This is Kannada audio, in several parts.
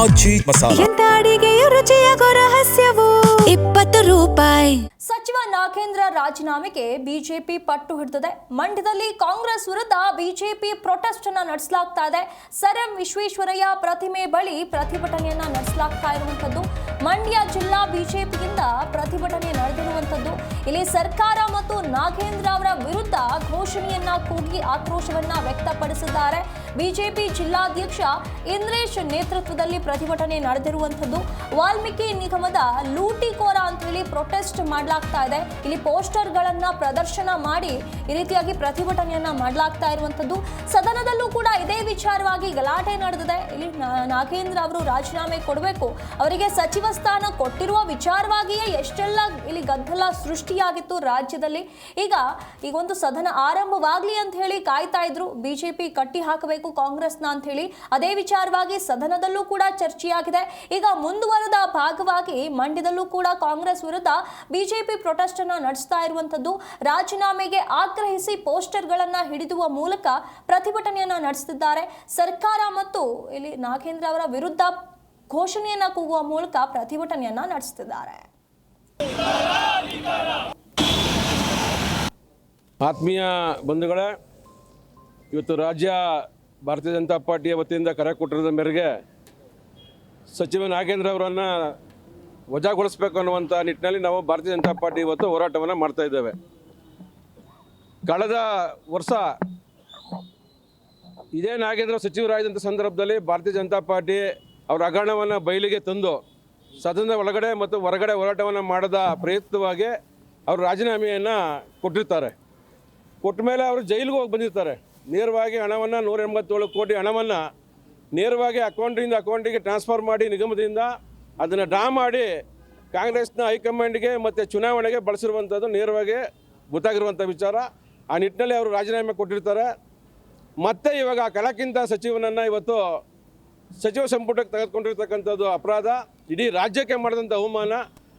ಆಚಿ ಮಸಾಲ. ಎಂತ ಅಡಿಗೆಯ ರುಚಿಯಾಗೋ ರಹಸ್ಯವು 20 ರೂಪಾಯಿ. ಸಚಿವ ನಾಗೇಂದ್ರ ರಾಜೀನಾಮೆಗೆ ಬಿಜೆಪಿ ಪಟ್ಟು ಹಿಡಿದಿದೆ. ಮಂಡ್ಯದಲ್ಲಿ ಕಾಂಗ್ರೆಸ್ ವಿರುದ್ಧ ಬಿಜೆಪಿ ಪ್ರೊಟೆಸ್ಟ್ ಅನ್ನ ನಡೆಸಲಾಗ್ತಾ ಇದೆ. ಸರ್ ಎಂ ವಿಶ್ವೇಶ್ವರಯ್ಯ ಪ್ರತಿಮೆ ಬಳಿ ಪ್ರತಿಭಟನೆಯನ್ನ ನಡೆಸಲಾಗ್ತಾ ಇರುವಂತದ್ದು. ಮಂಡ್ಯ ಜಿಲ್ಲಾ ಬಿಜೆಪಿಯಿಂದ ಪ್ರತಿಭಟನೆ ನಡೆದಿರುವಂತದ್ದು. ಇಲ್ಲಿ ಸರ್ಕಾರ ಮತ್ತು ನಾಗೇಂದ್ರ ಅವರ ವಿರುದ್ಧ ಘೋಷಣೆಯನ್ನ ಕೂಗಿ ಆಕ್ರೋಶವನ್ನ ವ್ಯಕ್ತಪಡಿಸಿದ್ದಾರೆ. ಬಿಜೆಪಿ ಜಿಲ್ಲಾಧ್ಯಕ್ಷ ಇಂದ್ರೇಶ್ ನೇತೃತ್ವದಲ್ಲಿ ಪ್ರತಿಭಟನೆ ನಡೆದಿರುವಂತದ್ದು. ವಾಲ್ಮೀಕಿ ನಿಗಮದ ಲೂಟಿಕೋರ ಅಂತ ಹೇಳಿ ಪ್ರೊಟೆಸ್ಟ್ ಮಾಡಲಾಗ್ತಾ ಇದೆ. ಇಲ್ಲಿ ಪೋಸ್ಟರ್ ಗಳನ್ನ ಪ್ರದರ್ಶನ ಮಾಡಿ ಈ ರೀತಿಯಾಗಿ ಪ್ರತಿಭಟನೆಯನ್ನ ಮಾಡಲಾಗ್ತಾ ಇರುವಂತದ್ದು. ಸದನದಲ್ಲೂ ಕೂಡ ಇದೇ ವಿಚಾರವಾಗಿ ಗಲಾಟೆ ನಡೆದಿದೆ. ಇಲ್ಲಿ ನಾಗೇಂದ್ರ ಅವರು ರಾಜೀನಾಮೆ ಕೊಡಬೇಕು, ಅವರಿಗೆ ಸಚಿವ ಸ್ಥಾನ ಕೊಟ್ಟಿರುವ ವಿಚಾರವಾಗಿಯೇ ಎಷ್ಟೆಲ್ಲ ಇಲ್ಲಿ ಗದ್ದಲ ಸೃಷ್ಟಿಯಾಗಿತ್ತು ರಾಜ್ಯದಲ್ಲಿ. ಈಗ ಒಂದು ಸದನ ಆರಂಭವಾಗ್ಲಿ ಅಂತ ಹೇಳಿ ಕಾಯ್ತಾ ಇದ್ರು. ಬಿಜೆಪಿ ಕಟ್ಟಿ ಹಾಕಬೇಕು ಕಾಂಗ್ರೆಸ್ನ ಅಂತ ಹೇಳಿ ಅದೇ ವಿಚಾರವಾಗಿ ಸದನದಲ್ಲೂ ಕೂಡ ಚರ್ಚೆಯಾಗಿದೆ. ಈಗ ಮುಂದುವರೆದ ಭಾಗವಾಗಿ ಮಂಡ್ಯದಲ್ಲೂ ಕೂಡ ಕಾಂಗ್ರೆಸ್ ವಿರುದ್ಧ ಬಿಜೆಪಿ ಪ್ರೊಟೆಸ್ಟ್ ಅನ್ನ ನಡೆಸ್ತಾ ಇರುವಂತದ್ದು. ರಾಜೀನಾಮೆಗೆ ಆಗ್ರಹಿಸಿ ಪೋಸ್ಟರ್ ಗಳನ್ನ ಹಿಡಿದುವ ಮೂಲಕ ಪ್ರತಿಭಟನೆಯನ್ನ ನಡೆಸುತ್ತಿದ್ದಾರೆ. ಸರ್ಕಾರ ಮತ್ತು ಇಲ್ಲಿ ನಾಗೇಂದ್ರ ಅವರ ವಿರುದ್ಧ ಘೋಷಣೆಯನ್ನ ಕೂಗುವ ಮೂಲಕ ಪ್ರತಿಭಟನೆಯನ್ನ ನಡೆಸುತ್ತಿದ್ದಾರೆ. ಆತ್ಮೀಯ ಬಂಧುಗಳೇ, ಇವತ್ತು ರಾಜ್ಯ ಭಾರತೀಯ ಜನತಾ ಪಾರ್ಟಿಯ ವತಿಯಿಂದ ಕರೆ ಕೊಟ್ಟಿರೋದ ಮೇರೆಗೆ ಸಚಿವ ನಾಗೇಂದ್ರ ಅವರನ್ನು ವಜಾಗೊಳಿಸಬೇಕು ಅನ್ನುವಂಥ ನಿಟ್ಟಿನಲ್ಲಿ ನಾವು ಭಾರತೀಯ ಜನತಾ ಪಾರ್ಟಿ ಇವತ್ತು ಹೋರಾಟವನ್ನು ಮಾಡ್ತಾ ಇದ್ದೇವೆ. ಕಳೆದ ವರ್ಷ ಇದೇ ನಾಗೇಂದ್ರ ಸಚಿವರಾಗಿದ್ದಂಥ ಸಂದರ್ಭದಲ್ಲಿ ಭಾರತೀಯ ಜನತಾ ಪಾರ್ಟಿ ಅವರ ಹಗರಣವನ್ನು ಬಯಲಿಗೆ ತಂದು ಸದನದ ಒಳಗಡೆ ಮತ್ತು ಹೊರಗಡೆ ಹೋರಾಟವನ್ನು ಮಾಡದ ಪ್ರಯುಕ್ತವಾಗಿ ಅವರು ರಾಜೀನಾಮೆಯನ್ನು ಕೊಟ್ಟಿರ್ತಾರೆ. ಕೊಟ್ಟ ಮೇಲೆ ಅವರು ಜೈಲಿಗೆ ಹೋಗಿ ಬಂದಿರ್ತಾರೆ. ನೇರವಾಗಿ ಹಣವನ್ನು 187 ಕೋಟಿ ಹಣವನ್ನು ನೇರವಾಗಿ ಅಕೌಂಟಿಗೆ ಟ್ರಾನ್ಸ್ಫರ್ ಮಾಡಿ ನಿಗಮದಿಂದ ಅದನ್ನು ಡ್ರಾ ಮಾಡಿ ಕಾಂಗ್ರೆಸ್ನ ಹೈಕಮಾಂಡ್ಗೆ ಮತ್ತು ಚುನಾವಣೆಗೆ ಬಳಸಿರುವಂಥದ್ದು ನೇರವಾಗಿ ಗೊತ್ತಾಗಿರುವಂಥ ವಿಚಾರ. ಆ ನಿಟ್ಟಿನಲ್ಲಿ ಅವರು ರಾಜೀನಾಮೆ ಕೊಟ್ಟಿರ್ತಾರೆ. ಮತ್ತು ಇವಾಗ ಆ ಕಳಕ್ಕಿಂತ ಸಚಿವನನ್ನು ಇವತ್ತು ಸಚಿವ ಸಂಪುಟಕ್ಕೆ ತೆಗೆದುಕೊಂಡಿರ್ತಕ್ಕಂಥದ್ದು ಅಪರಾಧ, ಇಡೀ ರಾಜ್ಯಕ್ಕೆ ಮಾಡಿದಂಥ ಅವಮಾನ.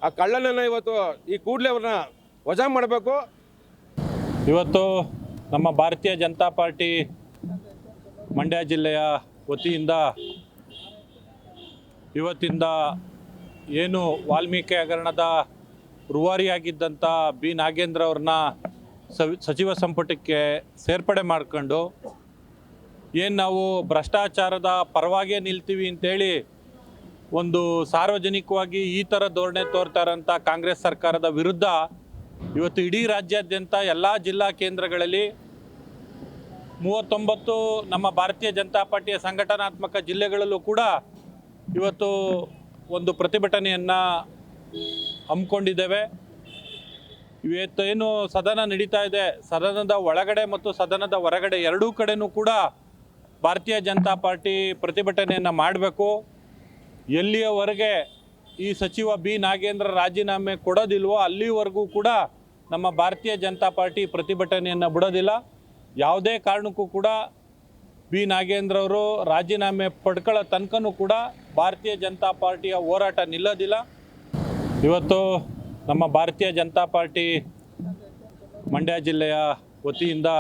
ಆ ಕಳ್ಳನನ್ನು ಇವತ್ತು ಈ ಕೂಡಲೇ ಅವ್ರನ್ನ ವಜಾ ಮಾಡಬೇಕು. ಇವತ್ತು ನಮ್ಮ ಭಾರತೀಯ ಜನತಾ ಪಾರ್ಟಿ ಮಂಡ್ಯ ಜಿಲ್ಲೆಯ ವತಿಯಿಂದ ಇವತ್ತಿಂದ ಏನು ವಾಲ್ಮೀಕಿ ಹಗರಣದ ರೂವಾರಿಯಾಗಿದ್ದಂಥ ಬಿ ನಾಗೇಂದ್ರ ಅವ್ರನ್ನ ಸಚಿವ ಸಂಪುಟಕ್ಕೆ ಸೇರ್ಪಡೆ ಮಾಡ್ಕೊಂಡು ಏನು ನಾವು ಭ್ರಷ್ಟಾಚಾರದ ಪರವಾಗೇ ನಿಲ್ತೀವಿ ಅಂತೇಳಿ ಒಂದು ಸಾರ್ವಜನಿಕವಾಗಿ ಈ ಥರ ಧೋರಣೆ ತೋರ್ತಾರಂಥ ಕಾಂಗ್ರೆಸ್ ಸರ್ಕಾರದ ವಿರುದ್ಧ ಇವತ್ತು ಇಡೀ ರಾಜ್ಯಾದ್ಯಂತ ಎಲ್ಲ ಜಿಲ್ಲಾ ಕೇಂದ್ರಗಳಲ್ಲಿ 39 ನಮ್ಮ ಭಾರತೀಯ ಜನತಾ ಪಾರ್ಟಿಯ ಸಂಘಟನಾತ್ಮಕ ಜಿಲ್ಲೆಗಳಲ್ಲೂ ಕೂಡ ಇವತ್ತು ಒಂದು ಪ್ರತಿಭಟನೆಯನ್ನು ಹಮ್ಮಿಕೊಂಡಿದ್ದೇವೆ. ಇವತ್ತೇನು ಸದನ ನಡೀತಾ ಇದೆ, ಸದನದ ಒಳಗಡೆ ಮತ್ತು ಸದನದ ಹೊರಗಡೆ ಎರಡೂ ಕಡೆನೂ ಕೂಡ ಭಾರತೀಯ ಜನತಾ ಪಾರ್ಟಿ ಪ್ರತಿಭಟನೆಯನ್ನು ಮಾಡಬೇಕು. ಎಲ್ಲಿಯವರೆಗೆ ಈ ಸಚಿವ ಬಿ ನಾಗೇಂದ್ರ ರಾಜೀನಾಮೆ ಕೊಡೋದಿಲ್ವೋ ಅಲ್ಲಿವರೆಗೂ ಕೂಡ ನಮ್ಮ ಭಾರತೀಯ ಜನತಾ ಪಾರ್ಟಿ ಪ್ರತಿಭಟನೆಯನ್ನು ಬಿಡೋದಿಲ್ಲ. ಯಾವುದೇ ಕಾರಣಕ್ಕೂ ಕೂಡ ಬಿ ನಾಗೇಂದ್ರ ಅವರು ರಾಜೀನಾಮೆ ಪಡ್ಕೊಳ್ಳೋ ತನಕನೂ ಕೂಡ ಭಾರತೀಯ ಜನತಾ ಪಾರ್ಟಿಯ ಹೋರಾಟ ನಿಲ್ಲೋದಿಲ್ಲ. ಇವತ್ತು ನಮ್ಮ ಭಾರತೀಯ ಜನತಾ ಪಾರ್ಟಿ ಮಂಡ್ಯ ಜಿಲ್ಲೆಯ ವತಿಯಿಂದ